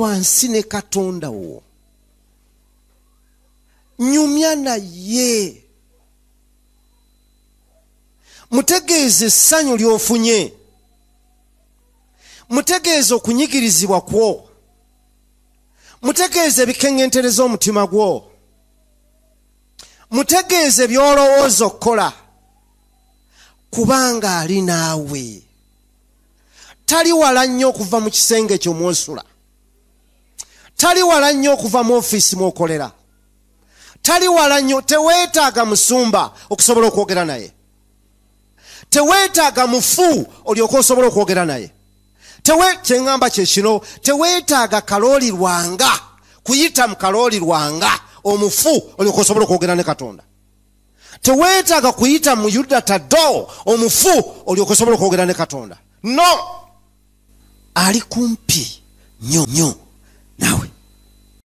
wansi ne Katonda wo. Nyumya naye. Mutegeeze essanyu ly'ofunye. Mutegeeze okunyigirizibwa kwo. Mutegeeze ebikeng'entereza omutima gwo. Mutegeeze by'olowooza okukola. Kubanga ali naawe. Tali wala nnyo okuva mu kisenge kyo mw'osula. Tali wala nnyo okuva mu ofiisi mw'okolera. Tali wala nnyo, teweetaaga musumba okusobola okwogera naye. Teweetaaga mufu olyoke osobola okwogera naye. Kyeŋŋamba kye kino, teweetaaga kalooli lwanga, kuyita mu kalooli lwanga omufu olyoke osobola okwogera ne Katonda. Teweetaaga kuyita mu Yuda Taddo omufu olyoke osobola okwogera ne Katonda. No! Ali kumpi nnyo nnyo.